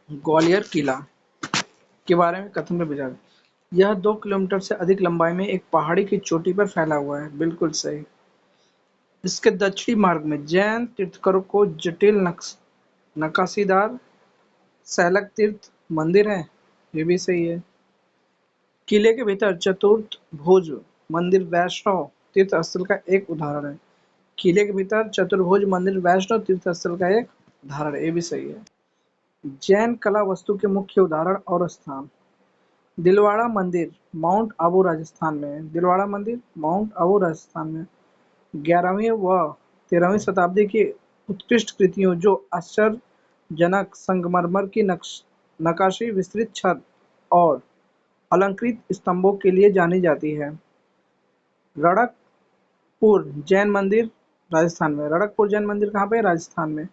ग्वालियर किला के बारे में कथन पर विचार। यह 2 किलोमीटर से अधिक लंबाई में एक पहाड़ी की चोटी पर फैला हुआ है। बिल्कुल सही। इसके दक्षिणी मार्ग में जैन तीर्थंकरों को जटिल नक्काशीदार शैलक तीर्थ मंदिर है। ये भी सही है। किले के भीतर चतुर्भुज मंदिर वैष्णव तीर्थ स्थल का एक उदाहरण है। किले के भीतर चतुर्भुज मंदिर वैष्णव तीर्थ स्थल का एक उदाहरण है। ये भी सही है। जैन कला वस्तु के मुख्य उदाहरण और स्थान। दिलवाड़ा मंदिर माउंट आबू राजस्थान में है। दिलवाड़ा मंदिर माउंट आबू राजस्थान में। 11वीं व 13वीं शताब्दी की उत्कृष्ट कृतियों जो आश्चर्यजनक संगमरमर की नक्काशी, विस्तृत छत और अलंकृत स्तंभों के लिए जानी जाती है। रणकपुर जैन मंदिर राजस्थान में। रणकपुर जैन मंदिर कहाँ पे है? राजस्थान में।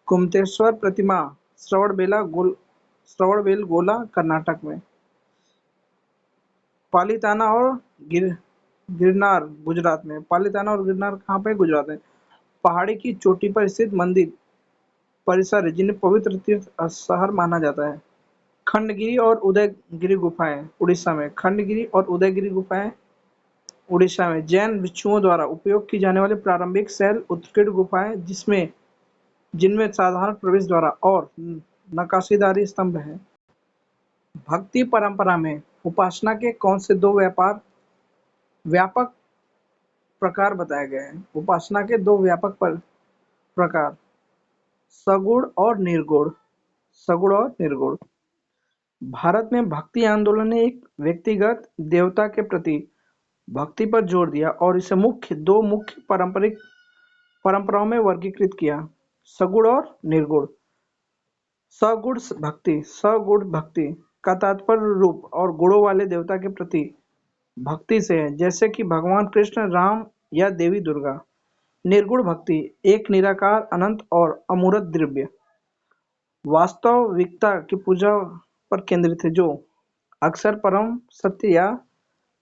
कुमतेश्वर प्रतिमा श्रवणबेलगोला कर्नाटक में। पालिताना और गिरनार गुजरात में। पालिताना और गिरनार कहाँ पे? गुजरात में। पहाड़ी की चोटी पर स्थित मंदिर परिसर है जिन्हें पवित्र तीर्थ शहर माना जाता है। खंडगिरी और उदयगिरी गुफाएं उड़ीसा में। खंडगिरी और उदयगिरी गुफाएं उड़ीसा में। जैन भिक्षुओं द्वारा उपयोग की जाने वाली प्रारंभिक शैल उत्कीर्ण गुफाएं जिनमें साधारण प्रवेश द्वार और नक्काशीदार स्तंभ हैं। भक्ति परंपरा में उपासना के कौन से 2 व्यापक प्रकार बताए गए हैं? उपासना के 2 व्यापक प्रकार सगुण और निर्गुण। सगुण और निर्गुण। भारत में भक्ति आंदोलन ने एक व्यक्तिगत देवता के प्रति भक्ति पर जोर दिया और इसे दो मुख्य परंपराओं में वर्गीकृत किया, सगुण और निर्गुण। सगुण भक्ति का तात्पर्य रूप और गुणों वाले देवता के प्रति भक्ति से है, जैसे कि भगवान कृष्ण, राम या देवी दुर्गा। निर्गुण भक्ति एक निराकार, अनंत और अमूर्त दिव्य वास्तविकता की पूजा पर केंद्रित है, जो अक्सर परम सत्य या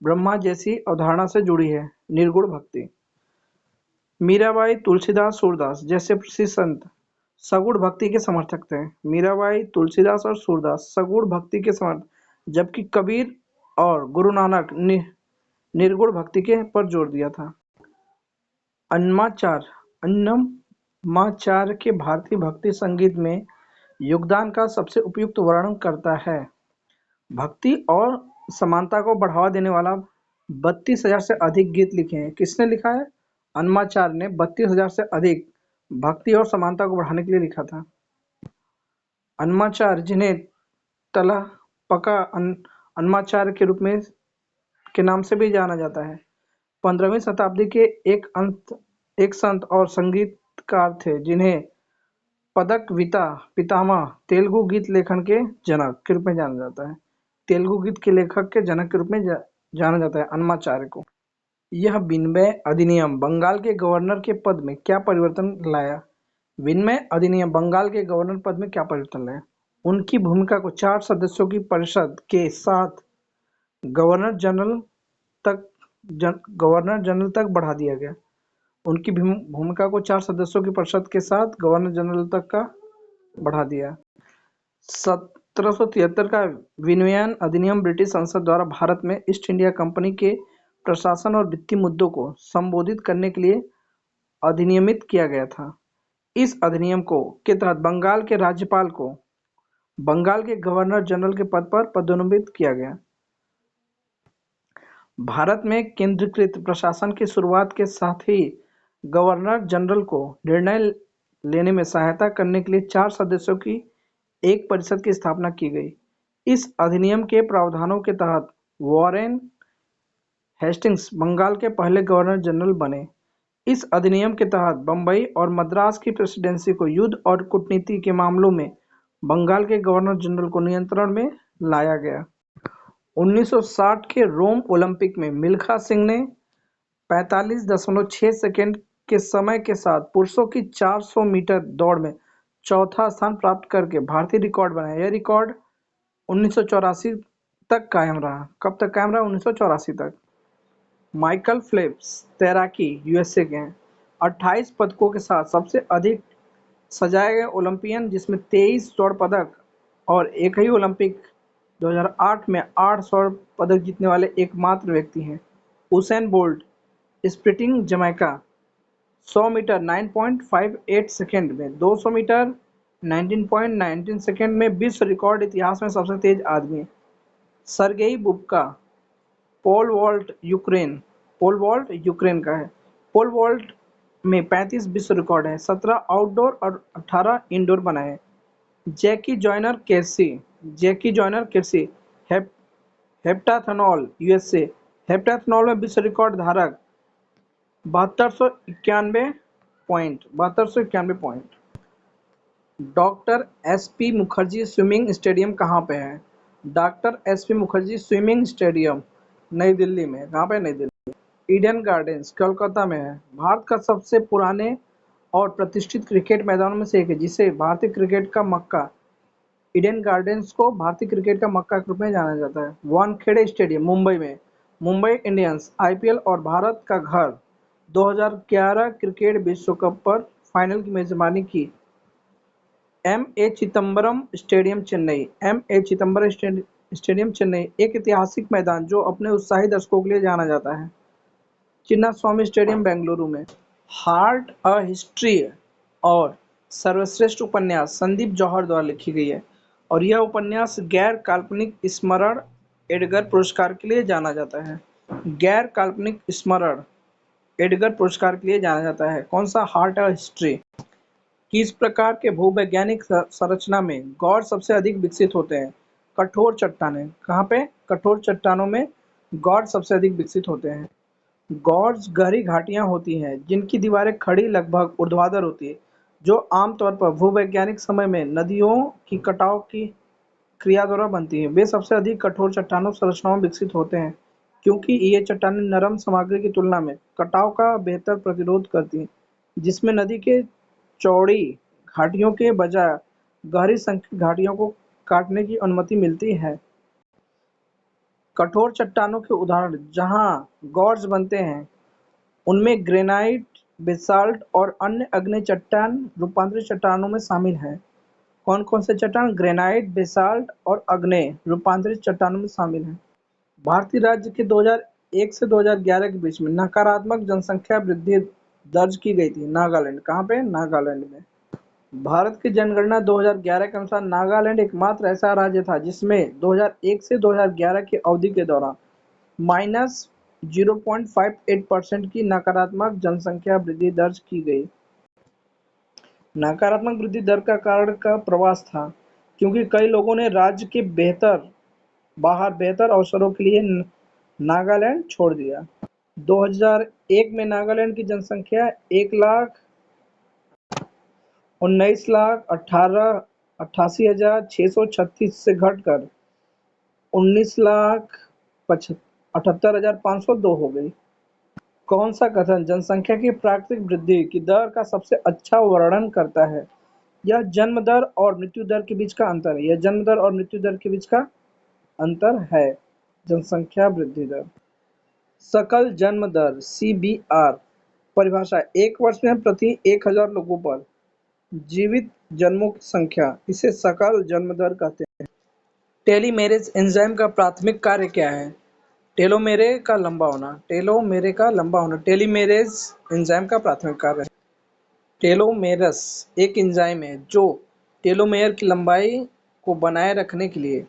ब्रह्मा जैसी अवधारणा से जुड़ी है। निर्गुण भक्ति। मीराबाई, तुलसीदास, सूरदास जैसे प्रसिद्ध संत सगुण भक्ति के समर्थक थे। मीराबाई, तुलसीदास और सूरदास सगुण भक्ति के समर्थक, जबकि कबीर और गुरु नानक निर्गुण भक्ति के पर जोर दिया था। अन्नमाचार्य के भारतीय भक्ति संगीत में योगदान का सबसे उपयुक्त वर्णन करता है। भक्ति और समानता को बढ़ावा देने वाला 32,000 से अधिक गीत लिखे हैं। किसने लिखा है? अन्नमाचार्य ने 32,000 से अधिक भक्ति और समानता को बढ़ाने के लिए लिखा था। अन्नमाचार्य, जिन्हें तलहपका अन्नमाचार्य के रूप में के नाम से भी जाना जाता है, 15वीं शताब्दी के एक संत और संगीतकार थे जिन्हें पदकविता पितामह, तेलुगु गीत लेखन के जनक के रूप में जाना जाता है। तेलुगु गीत के लेखक के जनक के रूप में जाना जाता है अन्नमाचार्य को। यह विनिमय अधिनियम बंगाल के गवर्नर के पद में क्या परिवर्तन लाया? विनिमय अधिनियम बंगाल के गवर्नर पद में क्या परिवर्तन लाया? उनकी भूमिका को 4 सदस्यों की परिषद के साथ गवर्नर जनरल तक बढ़ा दिया गया। उनकी भूमिका को 4 सदस्यों की परिषद के साथ गवर्नर जनरल तक का बढ़ा दिया। 1773 का विनिमय अधिनियम ब्रिटिश संसद द्वारा भारत में ईस्ट इंडिया कंपनी के प्रशासन और वित्तीय मुद्दों को संबोधित करने के लिए अधिनियमित किया गया था। इस अधिनियम के तहत बंगाल के राज्यपाल को बंगाल के गवर्नर जनरल के पद पर पदोन्नत किया गया। भारत में केंद्रीकृत प्रशासन की शुरुआत के साथ ही गवर्नर जनरल को निर्णय लेने में सहायता करने के लिए 4 सदस्यों की एक परिषद की स्थापना की गई। इस अधिनियम के प्रावधानों के तहत वॉरेन हेस्टिंग्स बंगाल के पहले गवर्नर जनरल बने। इस अधिनियम के तहत बंबई और मद्रास की प्रेसिडेंसी को युद्ध और कूटनीति के मामलों में बंगाल के गवर्नर जनरल को नियंत्रण में लाया गया। 1960 के रोम ओलंपिक में मिल्खा सिंह ने 45.6 सेकंड के समय के साथ पुरुषों की 400 मीटर दौड़ में चौथा स्थान प्राप्त करके भारतीय रिकॉर्ड बनाया। यह रिकॉर्ड 1984 तक कायम रहा। कब तक कायम रहा? 1984 तक। माइकल फेल्प्स तैराकी यूएसए के हैं। 28 पदकों के साथ सबसे अधिक सजाए गए ओलंपियन, जिसमें 23 स्वर्ण पदक और एक ही ओलंपिक 2008 में 8 स्वर्ण पदक जीतने वाले एकमात्र व्यक्ति हैं। Usain Bolt sprinting Jamaica 100 meter 9.58 second में, 200 मीटर 19.19 सेकंड में विश्व रिकॉर्ड इतिहास में सबसे तेज आदमी। Sergey Bubka pole vault Ukraine का है। पोल वॉल्ट में 35 विश्व रिकॉर्ड है, 17 आउटडोर और 18 इंडोर बनाए। जैकी जॉयनर केर्सी हेप्टाथलॉन यूएसए, हेप्टाथलॉन में विश्व रिकॉर्ड धारक 7291 point. Doctor S P Mukherjee swimming stadium कहाँ पे है? Doctor S P Mukherjee swimming stadium नई दिल्ली में। कहाँ पे? नई दिल्ली। ईडन गार्डन्स कोलकाता में है। भारत का सबसे पुराने और प्रतिष्ठित क्रिकेट मैदानों में से एक है, जिसे भारतीय क्रिकेट का मक्का ईडन गार्डन्स को भारतीय क्रिकेट का मक्का के रूप में जाना जाता है। वानखेड़े स्टेडियम मुंबई में मुंबई इंडियंस आईपीएल और भारत का घर 2011 क्रिकेट विश्व कप पर फाइनल की मेजबानी की। M A Chidambaram stadium Chennai एक ऐतिहासिक मैदान जो अपने उत्साही दर्शकों के लिए जाना जाता है। चिन्नास्वामी स्टेडियम बेंगलुरु में। हार्ट अ हिस्ट्री और सर्वश्रेष्ठ उपन्यास संदीप जौहर द्वारा लिखी गई है और यह उपन्यास गैर काल्पनिक स्मरण एडगर पुरस्कार के लिए जाना जाता है। गैर काल्पनिक स्मरण एडगर पुरस्कार के लिए जाना जाता है। कौन सा? Heart a history. किस प्रकार के भूवैज्ञानिक संरचना में गॉर्ज सबसे अधिक विकसित होते हैं? कठोर चट्टानें। कहाँ पे? कठोर चट्टानों में गॉर्ज सबसे अधिक विकसित होते हैं। गॉर्ज गहरी घाटियां होती हैं जिनकी दीवारें खड़ी लगभग ऊर्ध्वाधर होती है, जो आमतौर पर भूवैज्ञानिक समय में नदियों की कटाव की क्रिया द्वारा बनती हैं। वे सबसे अधिक कठोर चट्टानों संरचनाओं में विकसित होते हैं क्योंकि ये चट्टानें नरम सामग्री की तुलना में कटाव का बेहतर प्रतिरोध करती हैं, जिसमें नदी के चौड़ी घाटियों के बजाय गहरी संकीर्ण घाटियों को काटने की अनुमति मिलती है। कठोर चट्टानों के उदाहरण जहां गॉर्ज बनते हैं उनमें ग्रेनाइट, बेसाल्ट और अन्य आग्नेय चट्टान रूपांतरित चट्टानों में शामिल हैं। कौन कौन से चट्टान? ग्रेनाइट, बेसाल्ट और आग्नेय रूपांतरित चट्टानों में शामिल हैं। भारतीय राज्य के 2001 से 2011 के बीच में नकारात्मक जनसंख्या वृद्धि दर्ज की गई थी। नागालैंड। कहाँ पे? नागालैंड में। भारत की जनगणना 2011 के अनुसार नागालैंड एकमात्र ऐसा राज्य था जिसमें 2001 से 2011 की अवधि के दौरान -0.58% की नकारात्मक जनसंख्या वृद्धि दर्ज की गई। नकारात्मक वृद्धि दर का कारण का प्रवास था, क्योंकि कई लोगों ने राज्य के बेहतर अवसरों के लिए नागालैंड छोड़ दिया। 2001 में नागालैंड की जनसंख्या 1,19,88,636 से घटकर 19,78,502 हो गई। कौन सा कथन जनसंख्या की प्राकृतिक वृद्धि की दर का सबसे अच्छा वर्णन करता है? यह जन्म दर और मृत्यु दर के बीच का अंतर है। यह जन्म दर और मृत्यु दर के बीच का अंतर है। जनसंख्या वृद्धि दर। सकल जन्म दर CBR परिभाषा एक वर्ष में प्रति 1000 लोगों पर जीवित जन्मों की संख्या, इसे सकल जन्म दर कहते हैं। टेलोमेरेज एंजाइम का प्राथमिक कार्य क्या है? टेलोमेरे का लंबा होना। टेलोमेरेज एंजाइम का प्राथमिक कार्य है। टेलोमेरस एक एंजाइम है जो टेलोमेयर की लंबाई को बनाए रखने के लिए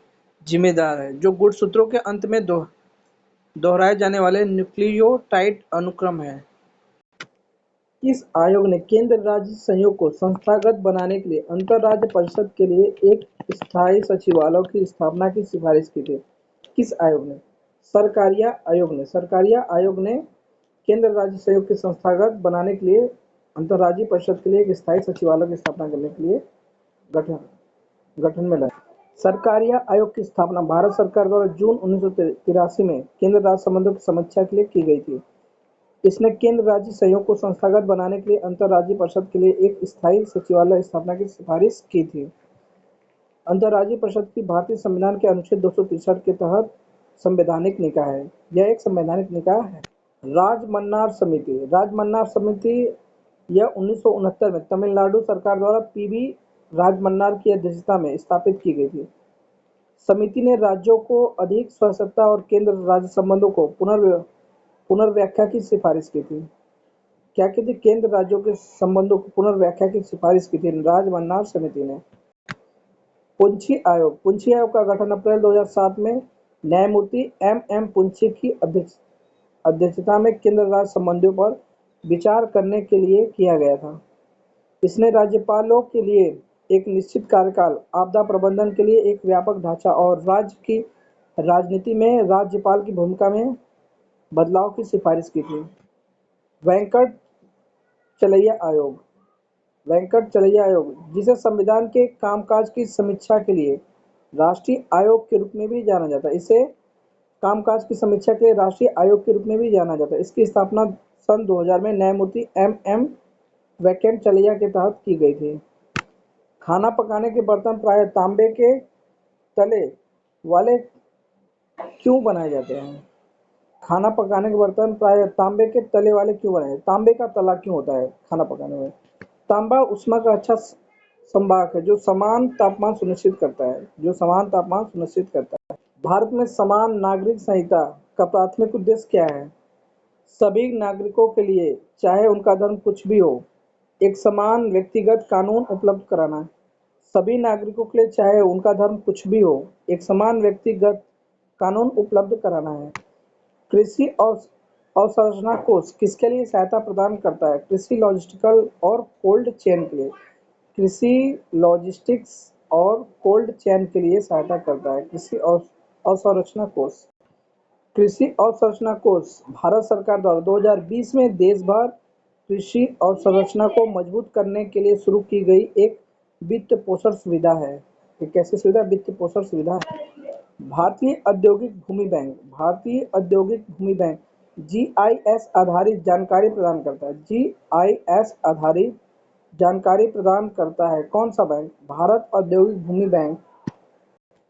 जिम्मेदार है, जो गुणसूत्रों के अंत में दोहराए जाने वाले न्यूक्लियोटाइड अनुक्रम है। किस आयोग ने केंद्र राज्य सहयोग को संस्थागत बनाने के लिए अंतरराज्य परिषद के लिए एक स्थायी सचिवालय की स्थापना की सिफारिश की थी? किस आयोग ने? सरकारिया आयोग ने केंद्र राज्य सहयोग के संस्थागत बनाने के लिए अंतरराज्यीय परिषद के लिए एक स्थायी सचिवालय की स्थापना करने के लिए गठन में लाया। सरकारिया आयोग की स्थापना भारत सरकार द्वारा जून 1983 में केंद्र राज्य संबंधों की समीक्षा के लिए की गई थी। इसने केंद्र राज्य सहयोग को संस्थागत बनाने के लिए अंतरराज्यीय परिषद के लिए एक स्थायी सचिवालय स्थापना की सिफारिश की थी। अंतरराज्यीय परिषद की भारतीय संविधान के अनुच्छेद 263 के तहत संवैधानिक निकाय है। यह एक संवैधानिक निकाय है। राजमन्नार समिति यह 1969 में तमिलनाडु सरकार द्वारा PV राजमन्नार की अध्यक्षता में स्थापित की गई थी। समिति ने राज्यों को अधिक स्वायत्तता और केंद्र राज्य संबंधों को पुनर्व्याख्या की सिफारिश की थी। क्या की थी? केंद्र राज्यों के संबंधों को पुनर्व्याख्या की सिफारिश की थी राजमन्नार समिति ने। पुंछी आयोग का गठन अप्रैल 2007 में न्यायमूर्ति एम पुंछी की अध्यक्षता में केंद्र राज्य संबंधों पर विचार करने के लिए किया गया था। इसने राज्यपालों के लिए एक निश्चित कार्यकाल, आपदा प्रबंधन के लिए एक व्यापक ढांचा और राज्य की राजनीति में राज्यपाल की भूमिका में बदलाव की सिफारिश की थी। वेंकट चलैया आयोग जिसे संविधान के कामकाज की समीक्षा के लिए राष्ट्रीय आयोग के रूप में भी जाना जाता है। इसे कामकाज की समीक्षा के लिए राष्ट्रीय आयोग के रूप में भी जाना जाता है। इसकी स्थापना सन 2000 में न्यायमूर्ति एम वेंकट चलैया के तहत की गई थी। खाना पकाने के बर्तन प्रायः तांबे के तले वाले क्यों बनाए जाते हैं? खाना पकाने के बर्तन प्रायः तांबे के तले वाले क्यों बनाए? तांबे का तला क्यों होता है खाना पकाने में? तांबा ऊष्मा का अच्छा संवाहक है जो समान तापमान सुनिश्चित करता है। भारत में समान नागरिक संहिता का प्राथमिक उद्देश्य क्या है? सभी नागरिकों के लिए, चाहे उनका धर्म कुछ भी हो, एक समान व्यक्तिगत कानून उपलब्ध कराना। सभी नागरिकों के लिए, चाहे उनका धर्म कुछ भी हो, एक समान व्यक्तिगत कानून उपलब्ध कराना है। कृषि अवसंरचना कोष किसके लिए सहायता प्रदान करता है? कृषि लॉजिस्टिकल और कोल्ड चेन के लिए। कृषि लॉजिस्टिक्स और कोल्ड चेन के लिए सहायता करता है कृषि अवसंरचना कोष। कृषि अवसंरचना कोष भारत सरकार द्वारा 2020 में देश भर कृषि अवसंरचना को मजबूत करने के लिए शुरू की गई एक वित्त पोषण सुविधा है। ये कैसी सुविधा? वित्त पोषण सुविधा। भारतीय औद्योगिक भूमि बैंक जीआईएस आधारित जानकारी प्रदान करता है। जीआईएस आधारित जानकारी प्रदान करता है कौन सा बैंक? भारत औद्योगिक भूमि बैंक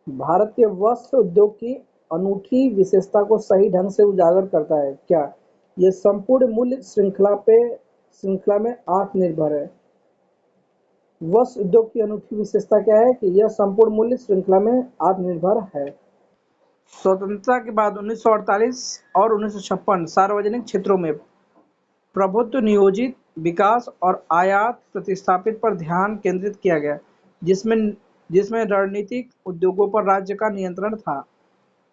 भारतीय वस्त्र उद्योग की अनूठी विशेषता को सही ढंग से उजागर करता है। क्या ये संपूर्ण मूल्य श्रृंखला में आत्मनिर्भर है? वस्त्र उद्योग की अनूठी विशेषता क्या है? कि यह संपूर्ण मूल्य श्रृंखला में आत्मनिर्भर है। स्वतंत्रता के बाद 1948 और 1956 सार्वजनिक क्षेत्रों में प्रभुत्व नियोजित विकास और आयात प्रतिस्थापित पर ध्यान केंद्रित किया गया, जिसमें जिसमें रणनीतिक उद्योगों पर राज्य का नियंत्रण था।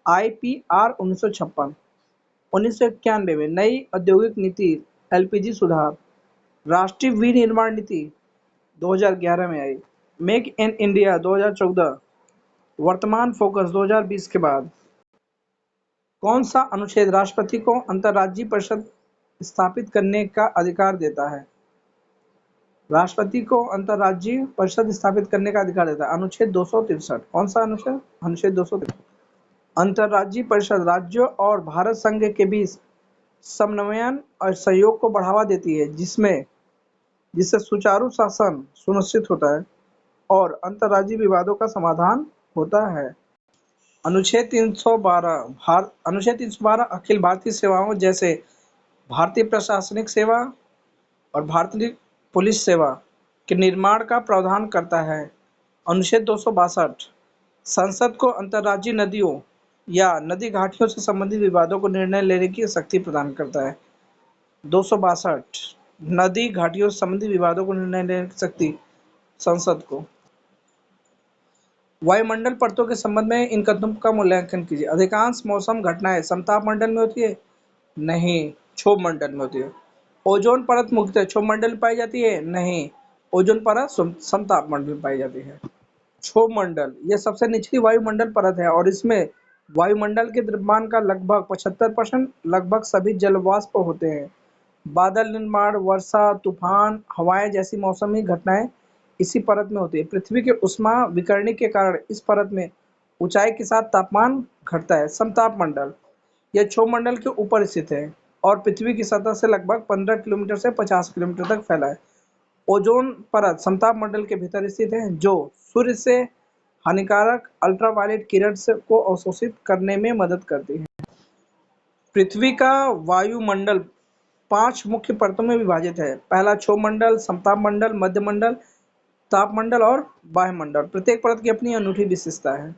आईपीआर 1956। 1991 में नई औद्योगिक नीति एलपीजी सुधार। राष्ट्रीय विनिर्माण नीति 2011 में आई। Make in India 2014। वर्तमान फोकस 2020 के बाद। कौन सा अनुच्छेद राष्ट्रपति को अंतर्राज्यीय परिषद स्थापित करने का अधिकार देता है? राष्ट्रपति को अंतर्राज्यीय परिषद स्थापित करने का अधिकार देता है अनुच्छेद 263। कौन सा अनुच्छेद? अनुच्छेद 263। अंतर्राज्यीय परिषद राज्यों और भारत संघ के बीच समन्वयन और सहयोग को बढ़ावा देती है, जिससे सुचारू शासन सुनिश्चित होता है और अंतर्राज्यीय विवादों का समाधान होता है। अनुच्छेद 312 अखिल भारतीय सेवाओं जैसे भारतीय प्रशासनिक सेवा और भारतीय पुलिस सेवा के निर्माण का प्रावधान करता है। अनुच्छेद 262 संसद को अंतर्राज्यीय नदियों या नदी घाटियों से संबंधित विवादों को निर्णय लेने की शक्ति प्रदान करता है। 262 नदी घाटियों से संबंधित विवादों को निर्णय लेने की शक्ति संसद को। वायुमंडल परतों के संबंध में इन कथनों का मूल्यांकन कीजिए। अधिकांश मौसम घटनाएं समताप मंडल में होती है? नहीं, क्षोभ मंडल में होती है। ओजोन परत मुख्यतः क्षोभ मंडल में पाई जाती है? नहीं, ओजोन परत समताप मंडल में पाई जाती है। क्षोभ मंडल यह सबसे निचली वायुमंडल परत है और इसमें वायुमंडल के द्रव्यमान का लगभग 75% लगभग सभी जलवाष्प होते हैं। बादल निर्माण, वर्षा, तूफान, हवाएं जैसी मौसमी घटनाएं इसी परत में होती है। पृथ्वी के ऊष्मा विकरणी के कारण इस परत में ऊंचाई के साथ तापमान घटता है। समताप मंडल यह क्षोभ मंडल के ऊपर स्थित है और पृथ्वी की सतह से लगभग 15 किलोमीटर से 50 किलोमीटर तक फैला है। ओजोन परत समताप मंडल के भीतर स्थित है जो सूर्य से हानिकारक अल्ट्रावायलेट किरण को अवशोषित करने में मदद करती है। पृथ्वी का वायुमंडल 5 मुख्य परतों में विभाजित है। पहला क्षोभ मंडल, समताप मंडल, मध्य मंडल तापमंडल और वायुमंडल प्रत्येक परत की अपनी अनूठी विशेषता है।